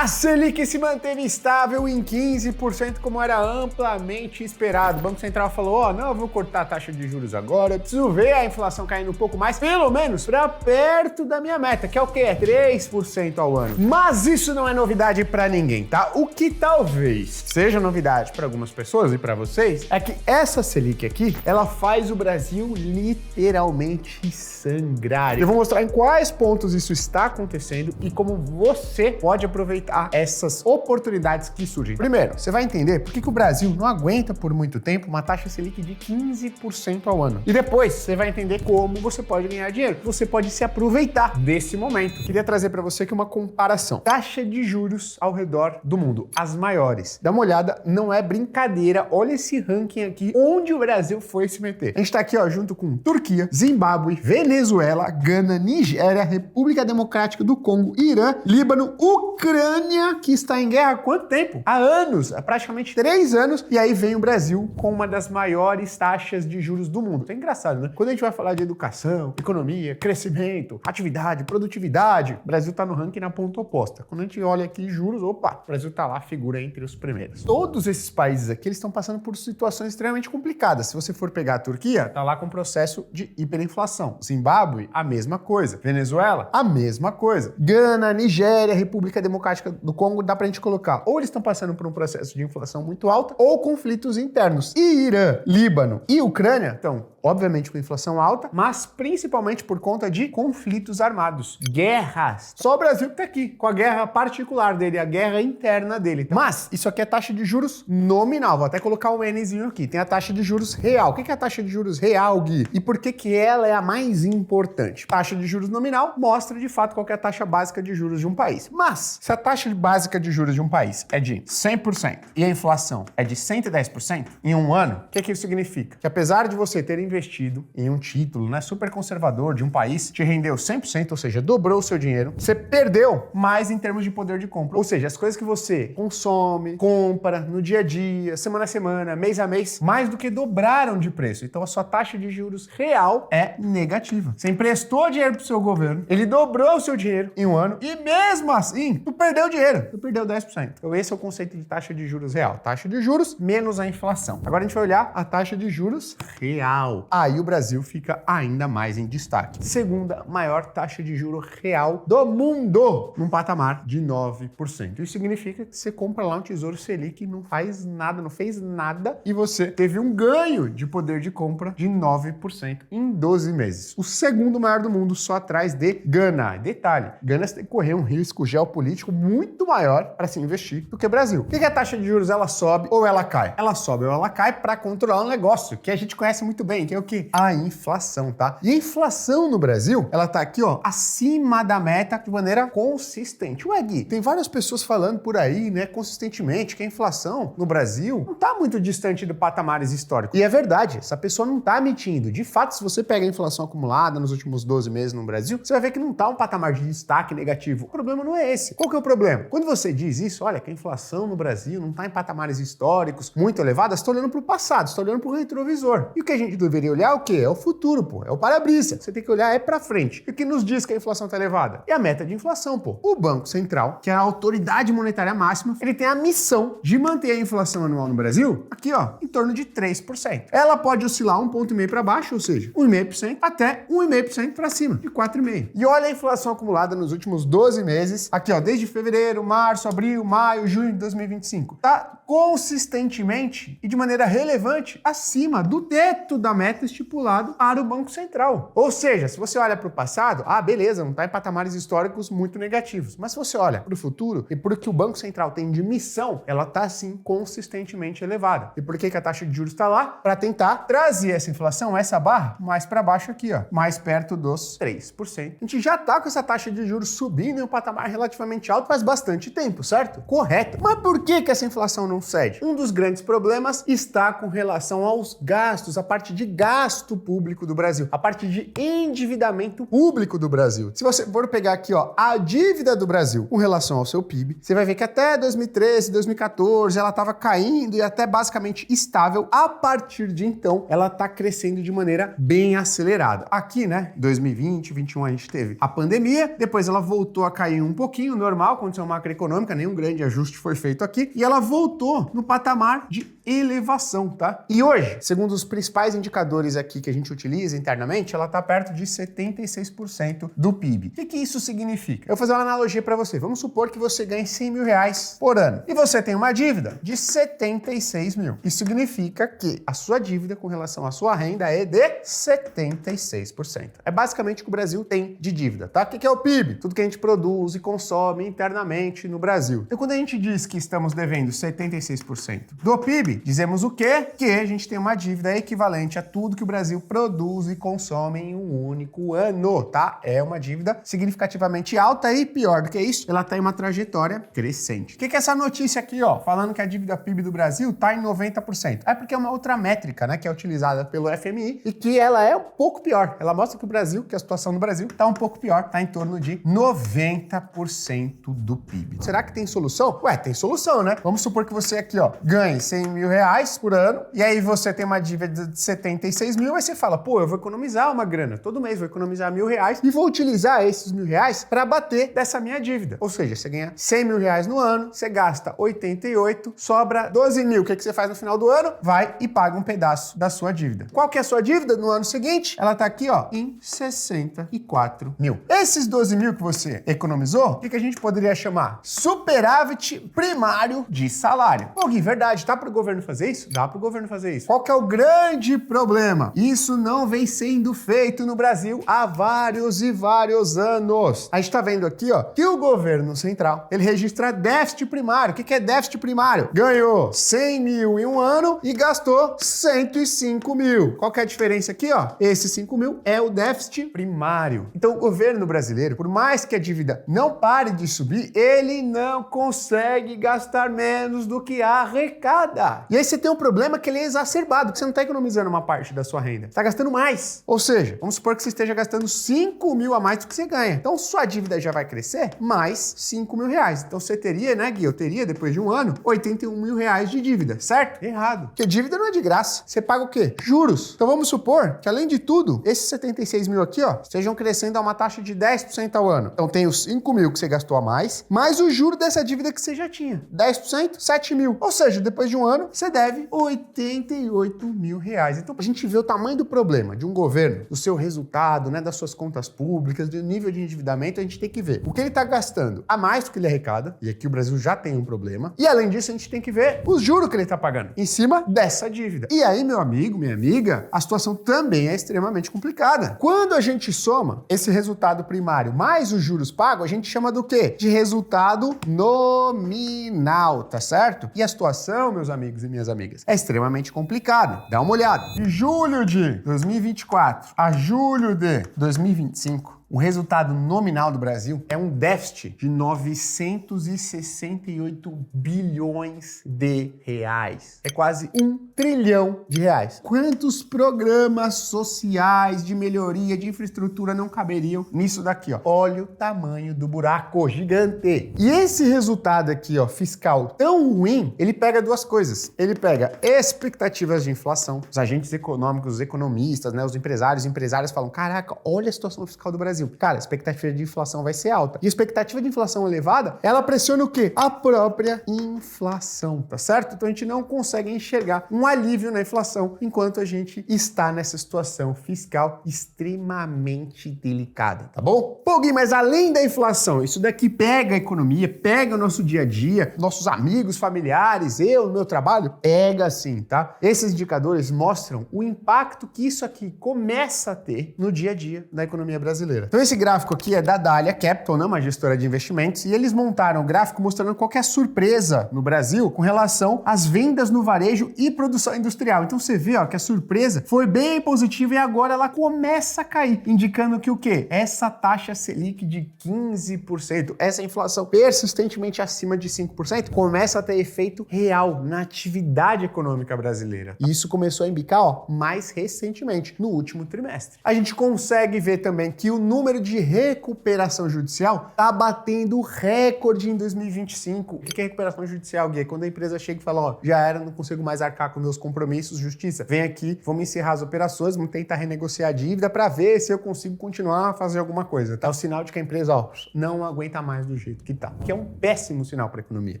A Selic se manteve estável em 15%, como era amplamente esperado. O Banco Central falou, ó, não, eu vou cortar a taxa de juros agora, eu preciso ver a inflação caindo um pouco mais, pelo menos para perto da minha meta, que é o quê? É 3% ao ano. Mas isso não é novidade para ninguém, tá? O que talvez seja novidade para algumas pessoas e para vocês é que essa Selic aqui, ela faz o Brasil literalmente sangrar. Eu vou mostrar em quais pontos isso está acontecendo e como você pode aproveitar essas oportunidades que surgem. Primeiro, você vai entender por que o Brasil não aguenta por muito tempo uma taxa Selic de 15% ao ano. E depois, você vai entender como você pode ganhar dinheiro, você pode se aproveitar desse momento. Queria trazer para você aqui uma comparação. Taxa de juros ao redor do mundo, as maiores. Dá uma olhada, não é brincadeira. Olha esse ranking aqui, onde o Brasil foi se meter. A gente tá aqui, ó, junto com Turquia, Zimbábue, Venezuela, Gana, Nigéria, República Democrática do Congo, Irã, Líbano, Ucrânia, que está em guerra há quanto tempo? Há anos, há praticamente 3 anos, e aí vem o Brasil com uma das maiores taxas de juros do mundo. É engraçado, né? Quando a gente vai falar de educação, economia, crescimento, atividade, produtividade, o Brasil tá no ranking na ponta oposta. Quando a gente olha aqui juros, opa, o Brasil tá lá, figura entre os primeiros. Todos esses países aqui, eles estão passando por situações extremamente complicadas. Se você for pegar a Turquia, tá lá com processo de hiperinflação. Zimbábue, a mesma coisa. Venezuela, a mesma coisa. Gana, Nigéria, República Democrática do Congo, dá pra gente colocar. Ou eles estão passando por um processo de inflação muito alta, ou conflitos internos. E Irã, Líbano e Ucrânia estão, obviamente, com inflação alta, mas principalmente por conta de conflitos armados, guerras. Só o Brasil que tá aqui, com a guerra particular dele, a guerra interna dele. Mas isso aqui é taxa de juros nominal. Vou até colocar um Nzinho aqui. Tem a taxa de juros real. O que é a taxa de juros real, Gui? E por que ela é a mais importante? Taxa de juros nominal mostra, de fato, qual é a taxa básica de juros de um país. Mas, se a taxa básica de juros de um país é de 100% e a inflação é de 110% em um ano, o que isso significa? Que apesar de você ter investido em um título, né, super conservador de um país, te rendeu 100%, ou seja, dobrou o seu dinheiro, você perdeu mais em termos de poder de compra. Ou seja, as coisas que você consome, compra no dia a dia, semana a semana, mês a mês, mais do que dobraram de preço. Então a sua taxa de juros real é negativa. Você emprestou dinheiro pro seu governo, ele dobrou o seu dinheiro em um ano e mesmo assim, tu perdeu dinheiro, tu perdeu 10%. Então esse é o conceito de taxa de juros real. Taxa de juros menos a inflação. Agora a gente vai olhar a taxa de juros real. Aí o Brasil fica ainda mais em destaque. Segunda maior taxa de juros real do mundo, num patamar de 9%. Isso significa que você compra lá um Tesouro Selic e não faz nada, não fez nada, e você teve um ganho de poder de compra de 9% em 12 meses. O segundo maior do mundo, só atrás de Gana. Detalhe, Gana tem que correr um risco geopolítico muito maior para se investir do que o Brasil. Por que a taxa de juros ela sobe ou ela cai? Ela sobe ou ela cai para controlar um negócio que a gente conhece muito bem, que é o quê? A inflação, tá? E a inflação no Brasil, ela tá aqui, ó, acima da meta de maneira consistente. Ué, Gui, tem várias pessoas falando por aí, né, consistentemente, que a inflação no Brasil não tá muito distante de patamares históricos. E é verdade, essa pessoa não tá mentindo. De fato, se você pega a inflação acumulada nos últimos 12 meses no Brasil, você vai ver que não tá um patamar de destaque negativo. O problema não é esse. Qual que é o problema? Quando você diz isso, olha, que a inflação no Brasil não tá em patamares históricos muito elevados, você tá olhando pro passado, você tá olhando pro retrovisor. E o que a gente deveria olhar é o quê? É o futuro, pô. É o para-brisa. Você tem que olhar pra frente. E o que nos diz que a inflação tá elevada? É a meta de inflação, pô. O Banco Central, que é a autoridade monetária máxima, ele tem a missão de manter a inflação anual no Brasil, aqui, ó, em torno de 3%. Ela pode oscilar 1,5 ponto para baixo, ou seja, 1,5% até 1,5% para cima, de 4,5%. E olha a inflação acumulada nos últimos 12 meses, aqui, ó, desde fevereiro, março, abril, maio, junho de 2025. Tá consistentemente e de maneira relevante acima do teto da meta estipulado para o Banco Central. Ou seja, se você olha para o passado, beleza, não está em patamares históricos muito negativos. Mas se você olha para o futuro e por que o Banco Central tem de missão, ela está sim consistentemente elevada. E por que a taxa de juros está lá? Para tentar trazer essa inflação, essa barra, mais para baixo aqui, ó, mais perto dos 3%. A gente já está com essa taxa de juros subindo em um patamar relativamente alto faz bastante tempo, certo? Correto. Mas por que essa inflação não cede? Um dos grandes problemas está com relação aos gastos, a parte de gasto público do Brasil, a parte de endividamento público do Brasil. Se você for pegar aqui, ó, a dívida do Brasil com relação ao seu PIB, você vai ver que até 2013, 2014, ela estava caindo e até basicamente estável. A partir de então, ela está crescendo de maneira bem acelerada. Aqui, né, 2020, 2021 a gente teve a pandemia, depois ela voltou a cair um pouquinho, normal, condição macroeconômica, nenhum grande ajuste foi feito aqui, e ela voltou no patamar de elevação, tá? E hoje, segundo os principais indicadores aqui que a gente utiliza internamente, ela está perto de 76% do PIB. O que isso significa? Eu vou fazer uma analogia para você. Vamos supor que você ganhe 100 mil reais por ano e você tem uma dívida de 76 mil. Isso significa que a sua dívida com relação à sua renda é de 76%. É basicamente o que o Brasil tem de dívida, tá? O que é o PIB? Tudo que a gente produz e consome internamente no Brasil. Então, quando a gente diz que estamos devendo 76% do PIB, dizemos o quê? Que a gente tem uma dívida equivalente a tudo que o Brasil produz e consome em um único ano, tá? É uma dívida significativamente alta e pior do que isso, ela tem uma trajetória crescente. O que é essa notícia aqui, ó? Falando que a dívida PIB do Brasil tá em 90%. É porque é uma outra métrica, né, que é utilizada pelo FMI e que ela é um pouco pior. Ela mostra que o Brasil, que a situação do Brasil tá um pouco pior, tá em torno de 90% do PIB. Será que tem solução? Ué, tem solução, né? Vamos supor que você aqui, ó, ganhe 100 mil reais por ano e aí você tem uma dívida de 76 mil, aí você fala, pô, eu vou economizar uma grana. Todo mês vou economizar R$1.000 e vou utilizar esses R$1.000 para bater dessa minha dívida. Ou seja, você ganha 100 mil reais no ano, você gasta 88, sobra 12 mil. O que você faz no final do ano? Vai e paga um pedaço da sua dívida. Qual que é a sua dívida no ano seguinte? Ela tá aqui, ó, em 64 mil. Esses 12 mil que você economizou, o que a gente poderia chamar? Superávit primário de salário. Pô, Gui, verdade, tá pro governo fazer isso? Dá pro governo fazer isso. Qual que é o grande problema? Isso não vem sendo feito no Brasil há vários e vários anos. A gente tá vendo aqui, ó, que o governo central, ele registra déficit primário. O que é déficit primário? Ganhou 100 mil em um ano e gastou 105 mil. Qual que é a diferença aqui, ó? Esse 5 mil é o déficit primário. Então, o governo brasileiro, por mais que a dívida não pare de subir, ele não consegue gastar menos do que arrecada. E aí você tem um problema que ele é exacerbado, que você não está economizando uma parte da sua renda. Você está gastando mais. Ou seja, vamos supor que você esteja gastando 5 mil a mais do que você ganha. Então, sua dívida já vai crescer mais 5 mil reais. Então, você teria, né, Gui? Eu teria, depois de um ano, 81 mil reais de dívida, certo? Errado. Porque dívida não é de graça. Você paga o quê? Juros. Então, vamos supor que, além de tudo, esses 76 mil aqui, ó, estejam crescendo a uma taxa de 10% ao ano. Então, tem os 5 mil que você gastou a mais, mais o juro dessa dívida que você já tinha. 10%, 7 mil. Ou seja, depois de um ano, você deve 88 mil reais. Então, a gente vê o tamanho do problema de um governo, do seu resultado, né, das suas contas públicas, do nível de endividamento, a gente tem que ver o que ele está gastando a mais do que ele arrecada, e aqui o Brasil já tem um problema, e além disso, a gente tem que ver os juros que ele está pagando em cima dessa dívida. E aí, meu amigo, minha amiga, a situação também é extremamente complicada. Quando a gente soma esse resultado primário mais os juros pagos, a gente chama do quê? De resultado nominal, tá certo? E a situação, meus amigos e minhas amigas, é extremamente complicada. Dá uma olhada. De julho de 2024 a julho de 2025, o resultado nominal do Brasil é um déficit de 968 bilhões de reais. É quase 1 trilhão de reais. Quantos programas sociais de melhoria de infraestrutura não caberiam nisso daqui, ó? Olha o tamanho do buraco gigante. E esse resultado aqui, ó, fiscal tão ruim, ele pega duas coisas. Ele pega expectativas de inflação. Os agentes econômicos, os economistas, né, os empresários falam, caraca, olha a situação fiscal do Brasil. Cara, a expectativa de inflação vai ser alta. E a expectativa de inflação elevada, ela pressiona o quê? A própria inflação, tá certo? Então a gente não consegue enxergar um alívio na inflação enquanto a gente está nessa situação fiscal extremamente delicada, tá bom? Pô, Gui, mas além da inflação, isso daqui pega a economia, pega o nosso dia a dia, nossos amigos, familiares, eu, no meu trabalho? Pega sim, tá? Esses indicadores mostram o impacto que isso aqui começa a ter no dia a dia da economia brasileira. Então esse gráfico aqui é da Dália Capital, né, uma gestora de investimentos, e eles montaram um gráfico mostrando qual que é a surpresa no Brasil com relação às vendas no varejo e produção industrial. Então você vê, ó, que a surpresa foi bem positiva e agora ela começa a cair, indicando que o quê? Essa taxa Selic de 15%, essa inflação persistentemente acima de 5%, começa a ter efeito real na atividade econômica brasileira. E isso começou a embicar, ó, mais recentemente, no último trimestre. A gente consegue ver também que o número de recuperação judicial tá batendo recorde em 2025. O que é recuperação judicial, Gui? Quando a empresa chega e fala, ó, já era, não consigo mais arcar com meus compromissos, justiça, vem aqui, vamos encerrar as operações, vamos tentar renegociar a dívida para ver se eu consigo continuar a fazer alguma coisa. Tá o sinal de que a empresa, ó, não aguenta mais do jeito que tá, que é um péssimo sinal para a economia.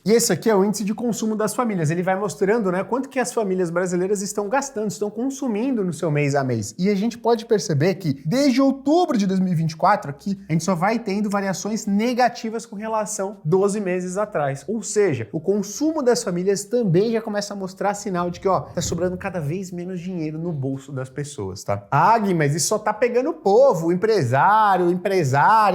E esse aqui é o índice de consumo das famílias. Ele vai mostrando, né, quanto que as famílias brasileiras estão gastando, estão consumindo no seu mês a mês. E a gente pode perceber que desde outubro de 2024 aqui, a gente só vai tendo variações negativas com relação 12 meses atrás. Ou seja, o consumo das famílias também já começa a mostrar sinal de que, ó, tá sobrando cada vez menos dinheiro no bolso das pessoas, tá? Ah, Gui, mas isso só tá pegando o povo, o empresário,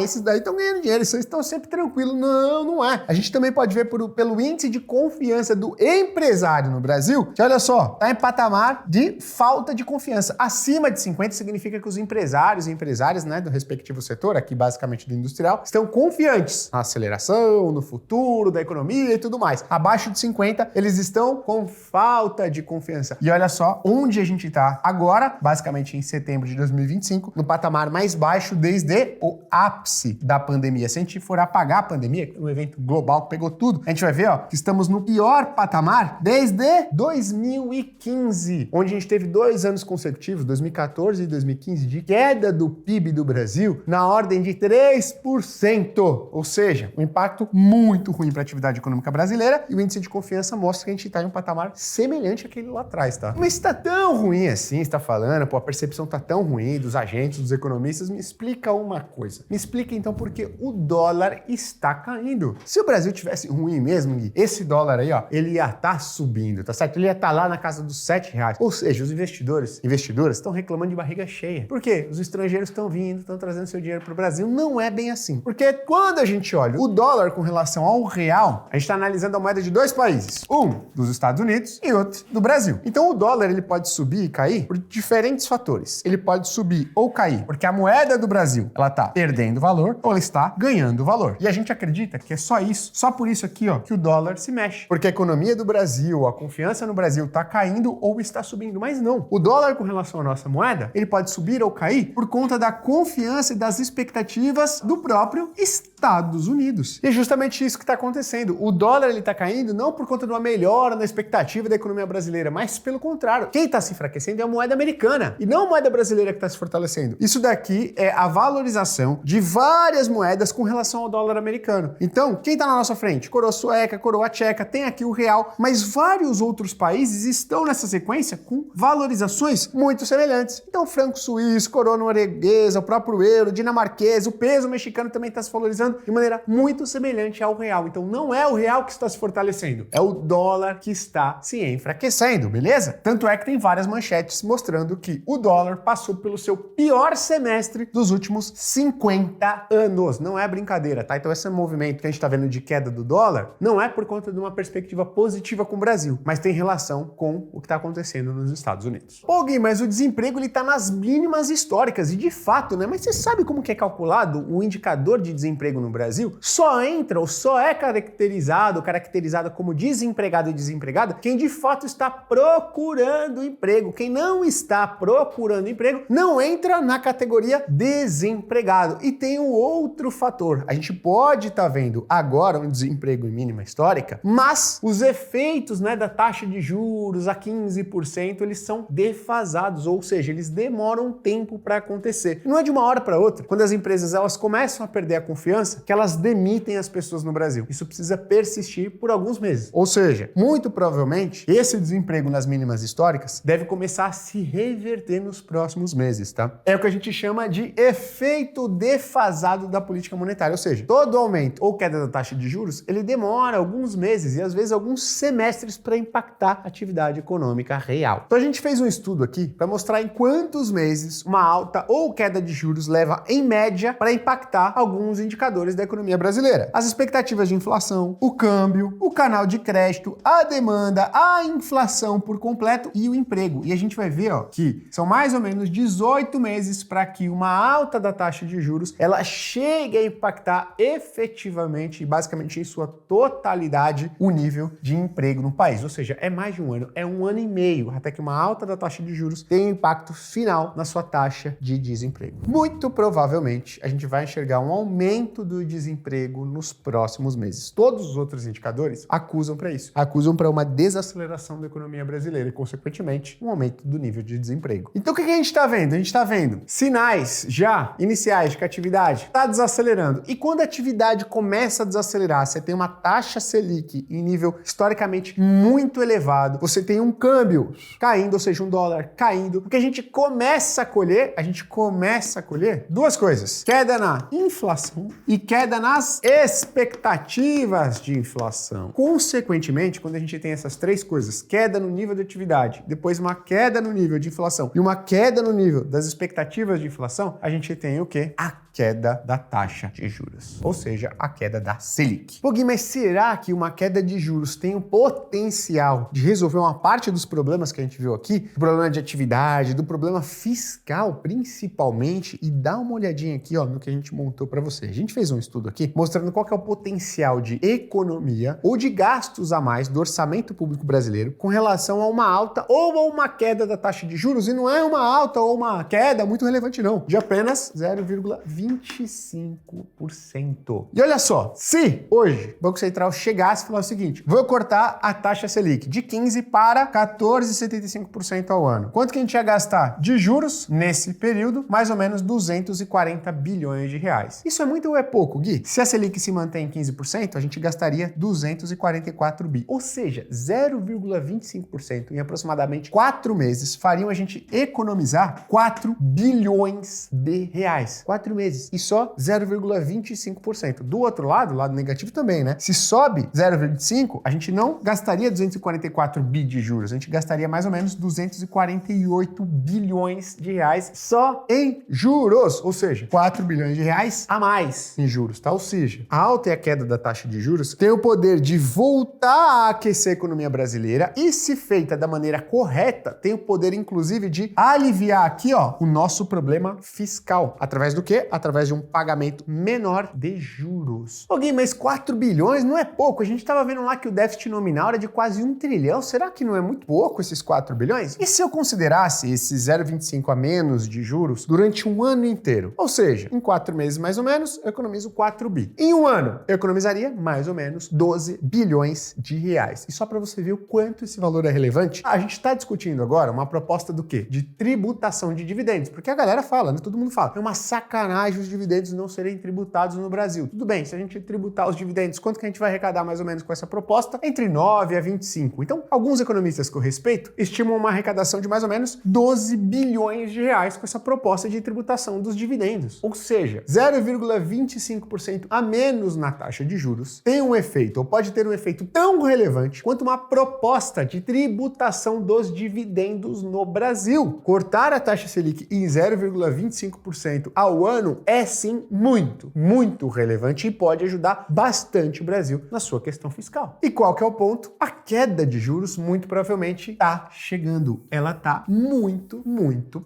esses daí estão ganhando dinheiro, vocês estão sempre tranquilos. Não, não é. A gente também pode ver pelo índice de confiança do empresário no Brasil, que olha só, tá em patamar de falta de confiança. Acima de 50 significa que os empresários e empresárias, né, do respectivo setor, aqui basicamente do industrial, estão confiantes na aceleração, no futuro da economia e tudo mais. Abaixo de 50, eles estão com falta de confiança. E olha só onde a gente tá agora, basicamente em setembro de 2025, no patamar mais baixo desde o ápice da pandemia. Se a gente for apagar a pandemia, um evento global que pegou tudo, a gente vai ver, ó, que estamos no pior patamar desde 2015, onde a gente teve 2 anos consecutivos, 2014 e 2015, de queda do PIB do Brasil na ordem de 3%. Ou seja, um impacto muito ruim para a atividade econômica brasileira, e o índice de confiança mostra que a gente está em um patamar semelhante àquele lá atrás, tá? Mas está tão ruim assim, está falando, pô, a percepção tá tão ruim dos agentes, dos economistas, me explica uma coisa. Me explica então por que o dólar está caindo. Se o Brasil tivesse ruim mesmo, Gui, esse dólar aí, ó, ele ia estar subindo, tá certo? Ele ia estar lá na casa dos R$7. Ou seja, os investidoras estão reclamando de barriga cheia. Por quê? Os estrangeiros estão vindo, estão trazendo seu dinheiro para o Brasil. Não é bem assim. Porque quando a gente olha o dólar com relação ao real, a gente está analisando a moeda de 2 países. Um dos Estados Unidos e outro do Brasil. Então o dólar ele pode subir e cair por diferentes fatores. Ele pode subir ou cair porque a moeda do Brasil ela está perdendo valor ou ela está ganhando valor. E a gente acredita que é só isso, só por isso aqui, ó, que o dólar se mexe. Porque a economia do Brasil, a confiança no Brasil está caindo ou está subindo. Mas não. O dólar com relação à nossa moeda, ele pode subir ou cair por conta da confiança e das expectativas do próprio Estados Unidos. E é justamente isso que está acontecendo. O dólar ele está caindo não por conta de uma melhora na expectativa da economia brasileira, mas pelo contrário. Quem está se enfraquecendo é a moeda americana e não a moeda brasileira que está se fortalecendo. Isso daqui é a valorização de várias moedas com relação ao dólar americano. Então, quem está na nossa frente? Coroa sueca, coroa tcheca, tem aqui o real, mas vários outros países estão nessa sequência com valorizações muito semelhantes. Então, franco suíço, coroa norueguesa, o próprio euro, dinamarquês, o peso mexicano também está se valorizando de maneira muito semelhante ao real. Então, não é o real que está se fortalecendo, é o dólar que está se enfraquecendo, beleza? Tanto é que tem várias manchetes mostrando que o dólar passou pelo seu pior semestre dos últimos 50 anos. Não é brincadeira, tá? Então, esse movimento que a gente está vendo de queda do dólar não é por conta de uma perspectiva positiva com o Brasil, mas tem relação com o que está acontecendo nos Estados Unidos. Pô, Gui, mas o desemprego ele tá nas mínimas históricas e de fato, né? Mas você sabe como que é calculado o indicador de desemprego no Brasil? Só entra ou só é caracterizado como desempregado e desempregada quem de fato está procurando emprego. Quem não está procurando emprego não entra na categoria desempregado. E tem um outro fator. A gente pode estar vendo agora um desemprego em mínima histórica, mas os efeitos, né, da taxa de juros a 15%, eles são defasados, ou seja, eles demoram um tempo para acontecer. Não é de uma hora para outra. Quando as empresas elas começam a perder a confiança, que elas demitem as pessoas no Brasil. Isso precisa persistir por alguns meses. Ou seja, muito provavelmente, esse desemprego nas mínimas históricas deve começar a se reverter nos próximos meses, tá? É o que a gente chama de efeito defasado da política monetária, ou seja, todo aumento ou queda da taxa de juros, ele demora alguns meses e às vezes alguns semestres para impactar a atividade econômica real. Então a gente fez um estudo aqui para mostrar em quantos meses uma alta ou queda de juros leva leva, em média, para impactar alguns indicadores da economia brasileira. As expectativas de inflação, o câmbio, o canal de crédito, a demanda, a inflação por completo e o emprego. E a gente vai ver, ó, que são mais ou menos 18 meses para que uma alta da taxa de juros ela chegue a impactar efetivamente e basicamente em sua totalidade o nível de emprego no país. Ou seja, é mais de um ano, é um ano e meio até que uma alta da taxa de juros tenha um impacto final na sua taxa de desemprego. Muito provavelmente a gente vai enxergar um aumento do desemprego nos próximos meses. Todos os outros indicadores acusam para isso. Acusam para uma desaceleração da economia brasileira e, consequentemente, um aumento do nível de desemprego. Então o que a gente está vendo? A gente está vendo sinais já iniciais de que a atividade está desacelerando. E quando a atividade começa a desacelerar, você tem uma taxa Selic em nível historicamente muito elevado, você tem um câmbio caindo, ou seja, um dólar caindo. O que a gente começa a colher duas coisas: queda na inflação e queda nas expectativas de inflação. Consequentemente, quando a gente tem essas três coisas, queda no nível de atividade, depois uma queda no nível de inflação e uma queda no nível das expectativas de inflação, a gente tem o quê? A queda da taxa de juros, ou seja, a queda da Selic. Pô, Gui, mas será que uma queda de juros tem o potencial de resolver uma parte dos problemas que a gente viu aqui? Do problema de atividade, do problema fiscal, principalmente, e dá uma olhadinha aqui, ó, no que a gente montou para você. A gente fez um estudo aqui mostrando qual que é o potencial de economia ou de gastos a mais do orçamento público brasileiro com relação a uma alta ou a uma queda da taxa de juros, e não é uma alta ou uma queda muito relevante não, de apenas 0,25%. E olha só, se hoje o Banco Central chegasse e falar o seguinte: vou cortar a taxa Selic de 15% para 14,75% ao ano. Quanto que a gente ia gastar de juros nesse período? Mais ou menos 240 bilhões de reais. Isso é muito ou é pouco, Gui? Se a Selic se mantém em 15%, a gente gastaria 244 bi. Ou seja, 0,25% em aproximadamente 4 meses fariam a gente economizar 4 bilhões de reais. 4 meses. E só 0,25%. Do outro lado, lado negativo também, né? Se sobe 0,25%, a gente não gastaria 244 bi de juros. A gente gastaria mais ou menos 248 bilhões de reais só em juros. Ou seja, 4 bilhões de reais a mais em juros, tá? Ou seja, a alta e a queda da taxa de juros tem o poder de voltar a aquecer a economia brasileira e, se feita da maneira correta, tem o poder, inclusive, de aliviar aqui, ó, o nosso problema fiscal. Através do quê? Através de um pagamento menor de juros. Ô Gui, mas 4 bilhões não é pouco. A gente estava vendo lá que o déficit nominal era de quase 1 trilhão. Será que não é muito pouco esses 4 bilhões? E se eu considerasse esse 0,25 a menos de juros durante um ano inteiro? Ou seja, em 4 meses mais ou menos, eu economizo 4 bi. Em um ano, eu economizaria mais ou menos 12 bilhões de reais. E só para você ver o quanto esse valor é relevante, a gente está discutindo agora uma proposta do quê? De tributação de dividendos. Porque a galera fala, né? Todo mundo fala, é uma sacanagem os dividendos não serem tributados no Brasil. Tudo bem, se a gente tributar os dividendos, quanto que a gente vai arrecadar mais ou menos com essa proposta? Entre 9 a 25. Então, alguns economistas que eu respeito estimam uma arrecadação de mais ou menos 12 bilhões de reais com essa proposta de tributação dos dividendos. Ou seja, 0,25% a menos na taxa de juros tem um efeito, ou pode ter um efeito tão relevante quanto uma proposta de tributação dos dividendos no Brasil. Cortar a taxa Selic em 0,25% ao ano é sim muito relevante e pode ajudar bastante o Brasil na sua questão fiscal. E qual que é o ponto? A queda de juros muito provavelmente está chegando. Ela está muito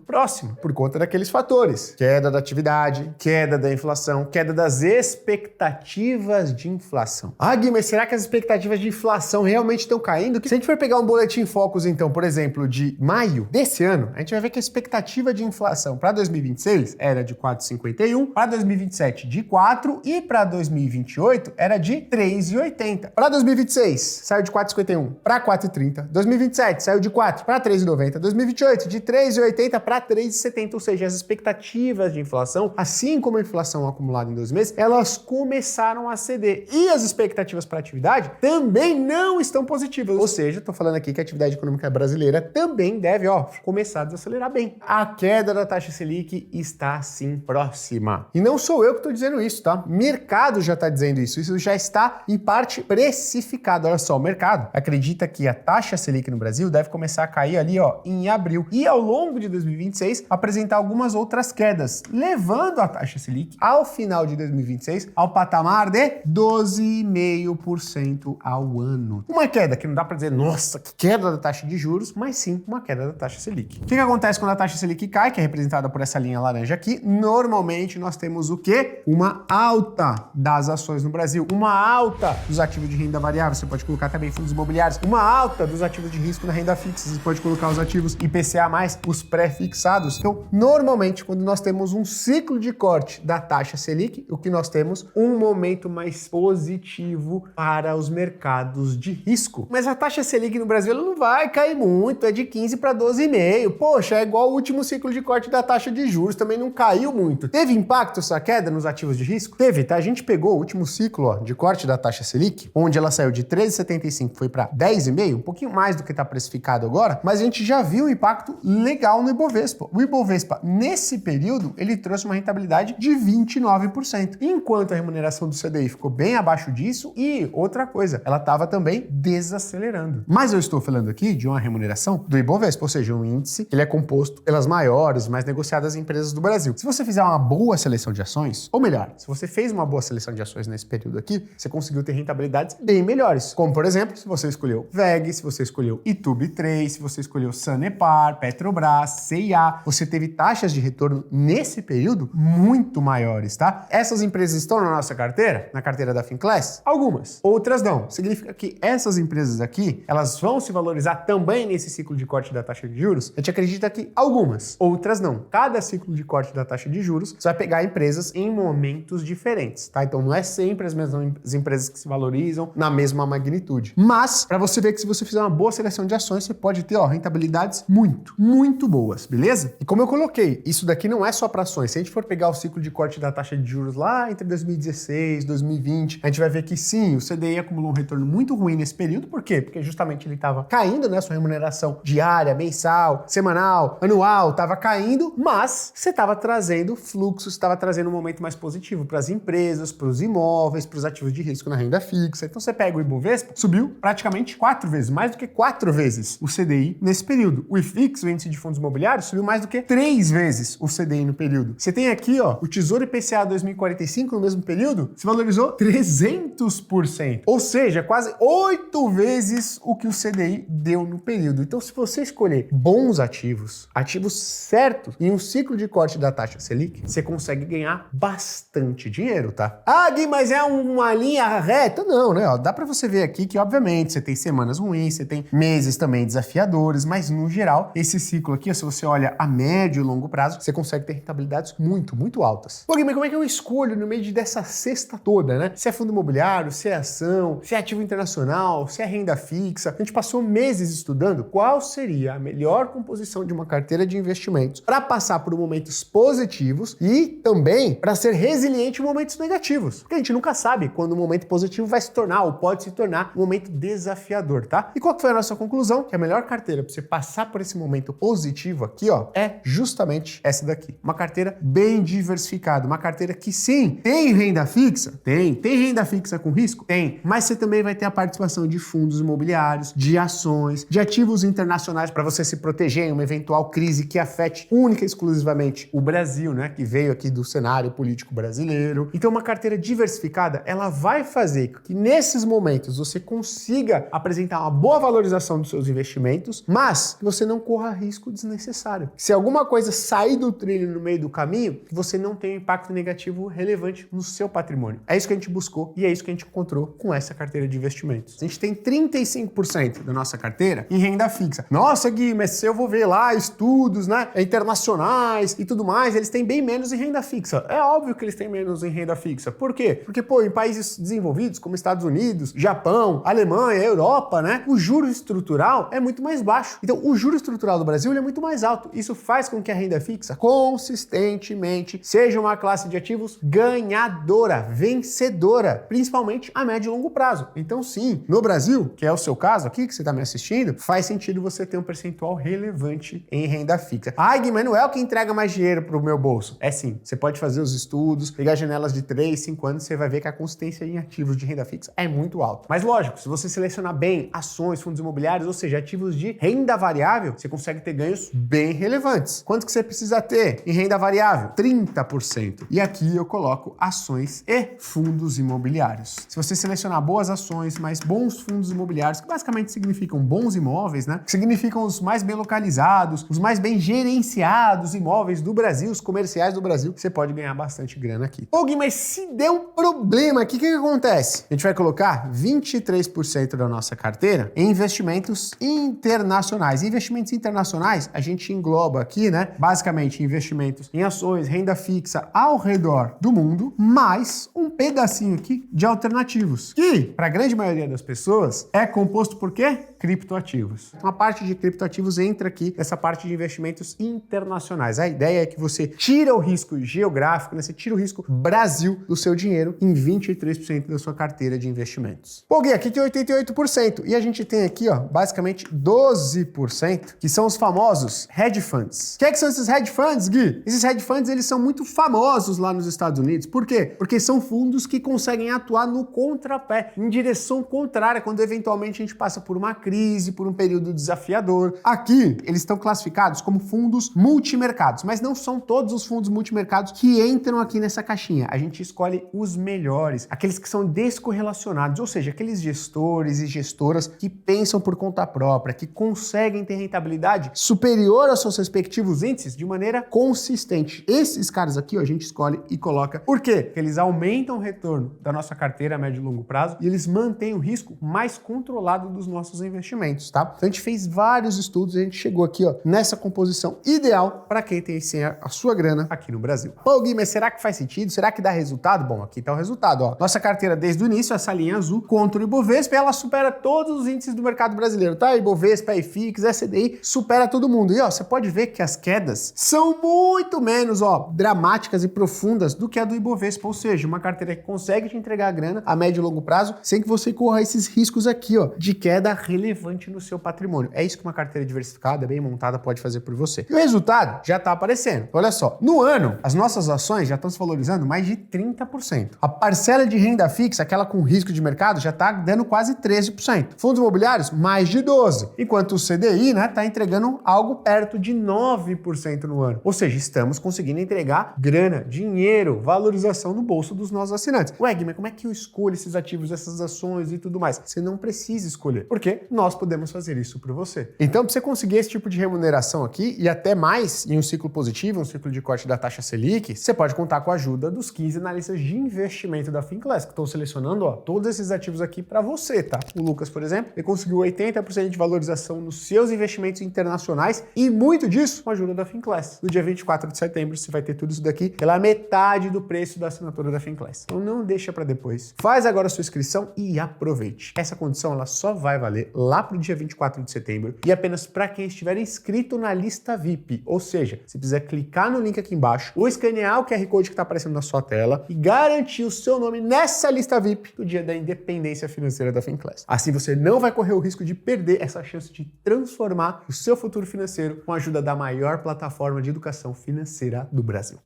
próxima por conta daqueles fatores: queda da atividade, queda da inflação, queda das expectativas de inflação. Ah, Gui, mas será que as expectativas de inflação realmente estão caindo? Se a gente for pegar um boletim Focus, então, por exemplo, de maio desse ano, a gente vai ver que a expectativa de inflação para 2026 era de 4,51, para 2027 de 4 e para 2028 era de 3,80. Para 2026 saiu de 4,51 para 4,30. 2027 saiu de 4 para 3,90. 2028 de 3,80 para 3,70. Ou seja, as expectativas de inflação, assim como a inflação acumulada em 2 meses, elas começaram a ceder. E as expectativas para a atividade também não estão positivas. Ou seja, estou falando aqui que a atividade econômica brasileira também deve, ó, começar a desacelerar bem. A queda da taxa Selic está sim próxima. altíssima. E não sou eu que estou dizendo isso, tá? Mercado já está dizendo isso. Isso já está, em parte, precificado. Olha só, o mercado acredita que a taxa Selic no Brasil deve começar a cair ali, ó, em abril. E ao longo de 2026, apresentar algumas outras quedas, levando a taxa Selic, ao final de 2026, ao patamar de 12,5% ao ano. Uma queda que não dá para dizer, nossa, que queda da taxa de juros, mas sim uma queda da taxa Selic. O que acontece quando a taxa Selic cai, que é representada por essa linha laranja aqui? Normalmente nós temos o quê? Uma alta das ações no Brasil, uma alta dos ativos de renda variável, você pode colocar também fundos imobiliários, uma alta dos ativos de risco na renda fixa, você pode colocar os ativos IPCA+, os pré-fixados. Então, normalmente, quando nós temos um ciclo de corte da taxa Selic, o que nós temos? Um momento mais positivo para os mercados de risco. Mas a taxa Selic no Brasil ela não vai cair muito, é de 15 para 12,5. Poxa, é igual o último ciclo de corte da taxa de juros, também não caiu muito. Teve impacto essa queda nos ativos de risco? Teve, tá? A gente pegou o último ciclo, ó, de corte da taxa Selic, onde ela saiu de 13,75, foi para 10,5, um pouquinho mais do que está precificado agora, mas a gente já viu um impacto legal no Ibovespa. O Ibovespa, nesse período, ele trouxe uma rentabilidade de 29%, enquanto a remuneração do CDI ficou bem abaixo disso e outra coisa, ela estava também desacelerando. Mas eu estou falando aqui de uma remuneração do Ibovespa, ou seja, um índice, ele é composto pelas maiores, mais negociadas empresas do Brasil. Se você fizer uma boa seleção de ações, ou melhor, se você fez uma boa seleção de ações nesse período aqui, você conseguiu ter rentabilidades bem melhores. Como, por exemplo, se você escolheu VEG, se você escolheu Itubi3, se você escolheu Sanepar, Petrobras, CIA, você teve taxas de retorno nesse período muito maiores, tá? Essas empresas estão na nossa carteira, na carteira da Finclass? Algumas. Outras não. Significa que essas empresas aqui, elas vão se valorizar também nesse ciclo de corte da taxa de juros? A gente acredita que algumas, outras não. Cada ciclo de corte da taxa de juros, você vai pegar empresas em momentos diferentes, tá? Então não é sempre as mesmas empresas que se valorizam na mesma magnitude. Mas, para você ver que se você fizer uma boa seleção de ações, você pode ter, ó, rentabilidades muito boas, beleza? E como eu coloquei, isso daqui não é só para ações. Se a gente for pegar o ciclo de corte da taxa de juros lá entre 2016 e 2020, a gente vai ver que sim, o CDI acumulou um retorno muito ruim nesse período. Por quê? Porque justamente ele estava caindo, né? Sua remuneração diária, mensal, semanal, anual, estava caindo, mas você estava trazendo fluxos, estava trazendo um momento mais positivo para as empresas, para os imóveis, para os ativos de risco na renda fixa. Então você pega o Ibovespa, subiu praticamente 4 vezes, mais do que 4 vezes o CDI nesse período. O IFIX, o índice de fundos imobiliários, subiu mais do que 3 vezes o CDI no período. Você tem aqui, ó, o Tesouro IPCA 2045 no mesmo período, se valorizou 300%. Ou seja, quase 8 vezes o que o CDI deu no período. Então, se você escolher bons ativos, ativos certos, em um ciclo de corte da taxa Selic, você consegue ganhar bastante dinheiro, tá? Ah, Gui, mas é uma linha reta? Não, né? Ó, dá pra você ver aqui que, obviamente, você tem semanas ruins, você tem meses também desafiadores, mas, no geral, esse ciclo aqui, ó, se você olha a médio e longo prazo, você consegue ter rentabilidades muito altas. Pô, Gui, mas como é que eu escolho no meio dessa cesta toda, né? Se é fundo imobiliário, se é ação, se é ativo internacional, se é renda fixa. A gente passou meses estudando qual seria a melhor composição de uma carteira de investimentos para passar por momentos positivos e também para ser resiliente em momentos negativos. Porque a gente nunca sabe quando um momento positivo vai se tornar ou pode se tornar um momento desafiador, tá? E qual que foi a nossa conclusão? Que a melhor carteira para você passar por esse momento positivo aqui, ó, é justamente essa daqui. Uma carteira bem diversificada, uma carteira que sim, tem renda fixa? Tem renda fixa com risco? Tem. Mas você também vai ter a participação de fundos imobiliários, de ações, de ativos internacionais para você se proteger em uma eventual crise que afete única e exclusivamente o Brasil, né? Que veio aqui do cenário político brasileiro. Então, uma carteira diversificada, ela vai fazer com que nesses momentos você consiga apresentar uma boa valorização dos seus investimentos, mas que você não corra risco desnecessário. Se alguma coisa sair do trilho no meio do caminho, que você não tenha um impacto negativo relevante no seu patrimônio. É isso que a gente buscou e é isso que a gente encontrou com essa carteira de investimentos. A gente tem 35% da nossa carteira em renda fixa. Nossa, Gui, mas se eu vou ver lá estudos, né, internacionais e tudo mais, eles têm bem menos em renda fixa. É óbvio que eles têm menos em renda fixa. Por quê? Porque, pô, em países desenvolvidos como Estados Unidos, Japão, Alemanha, Europa, né, o juro estrutural é muito mais baixo. Então, o juro estrutural do Brasil ele é muito mais alto. Isso faz com que a renda fixa consistentemente seja uma classe de ativos ganhadora, vencedora, principalmente a médio e longo prazo. Então, sim, no Brasil, que é o seu caso aqui, que você está me assistindo, faz sentido você ter um percentual relevante em renda fixa. Ai, Gui, mas não é o que entrega mais dinheiro para o meu bolso. É sim. assim, você pode fazer os estudos, pegar janelas de 3, 5 anos, você vai ver que a consistência em ativos de renda fixa é muito alta. Mas lógico, se você selecionar bem ações, fundos imobiliários, ou seja, ativos de renda variável, você consegue ter ganhos bem relevantes. Quanto que você precisa ter em renda variável? 30%. E aqui eu coloco ações e fundos imobiliários. Se você selecionar boas ações, mas bons fundos imobiliários, que basicamente significam bons imóveis, né? Que significam os mais bem localizados, os mais bem gerenciados imóveis do Brasil, os comerciais do Brasil, você pode ganhar bastante grana aqui. Ô Gui, mas se der um problema aqui, o que acontece? A gente vai colocar 23% da nossa carteira em investimentos internacionais. Investimentos internacionais, a gente engloba aqui, né? Basicamente, investimentos em ações, renda fixa ao redor do mundo, mais um pedacinho aqui de alternativos, que, para a grande maioria das pessoas, é composto por quê? Criptoativos. Uma parte de criptoativos entra aqui nessa parte de investimentos internacionais. A ideia é que você tira o risco geográfico, né? Você tira o risco Brasil do seu dinheiro em 23% da sua carteira de investimentos. Pô, Gui, aqui tem 88%. E a gente tem aqui, ó, basicamente 12%, que são os famosos hedge funds. O que são esses hedge funds, Gui? Esses hedge funds, eles são muito famosos lá nos Estados Unidos. Por quê? Porque são fundos que conseguem atuar no contrapé, em direção contrária, quando eventualmente a gente passa por uma crise, por um período desafiador. Aqui, eles estão classificados como fundos multimercados, mas não são todos os fundos multimercados que entram aqui nessa caixinha. A gente escolhe os melhores, aqueles que são descorrelacionados, ou seja, aqueles gestores e gestoras que pensam por conta própria, que conseguem ter rentabilidade superior aos seus respectivos índices de maneira consistente. Esses caras aqui, ó, a gente escolhe e coloca. Por quê? Porque eles aumentam o retorno da nossa carteira a médio e longo prazo e eles mantêm o risco mais controlado dos nossos investimentos, tá? Então a gente fez vários estudos e a gente chegou aqui, ó, nessa composição ideal para quem tem a sua grana aqui no Brasil. Pô, Gui, mas será que faz sentido? Será que dá resultado? Bom, aqui tá o resultado, ó. Nossa carteira desde o início, essa linha azul, contra o Ibovespa, ela supera todos os índices do mercado brasileiro, tá? Ibovespa, IFIX, SDI, supera todo mundo. E ó, você pode ver que as quedas são muito menos, ó, dramáticas e profundas do que a do Ibovespa, ou seja, uma carteira que consegue te entregar a grana a médio e longo prazo sem que você corra esses riscos aqui, ó, de queda relevante no seu patrimônio. É isso que uma carteira diversificada, bem montada, pode fazer por você. E o resultado já tá aparecendo. Olha só, no ano, as nossas ações já estão se valorizando mais de 30%. A parcela de renda fixa, aquela com risco de mercado, já tá dando quase 13%. Fundos imobiliários, mais de 12%. Enquanto o CDI, né, tá entregando algo perto de 9% no ano. Ou seja, estamos conseguindo entregar grana, dinheiro, valorização no bolso dos nossos assinantes. Ué, Gui, mas como é que eu escolho esses ativos, essas ações e tudo mais? Você não precisa escolher, porque nós podemos fazer isso por você. Então, para você conseguir esse tipo de remuneração aqui e até mais em um ciclo positivo, um ciclo de corte da taxa Selic, você pode contar com a ajuda dos 15 analistas de investimento da Finclass, que estão selecionando, ó, todos esses ativos aqui para você, tá? O Lucas, por exemplo, ele conseguiu 80% de valorização nos seus investimentos internacionais e muito disso com a ajuda da Finclass. No dia 24 de setembro, você vai ter tudo isso daqui pela metade do preço da assinatura da Finclass. Então não deixa para depois. Faz agora a sua inscrição e aproveite. Essa condição ela só vai valer lá pro dia 24 de setembro e apenas para quem estiver inscrito na lista VIP. Ou seja, se quiser clicar no link aqui embaixo ou escanear o QR Code que está aparecendo na sua tela e garantir o seu nome nessa lista VIP do dia da independência financeira da Finclass. Assim você não vai correr o risco de perder essa chance de transformar o seu futuro financeiro com a ajuda da maior plataforma de educação financeira do Brasil.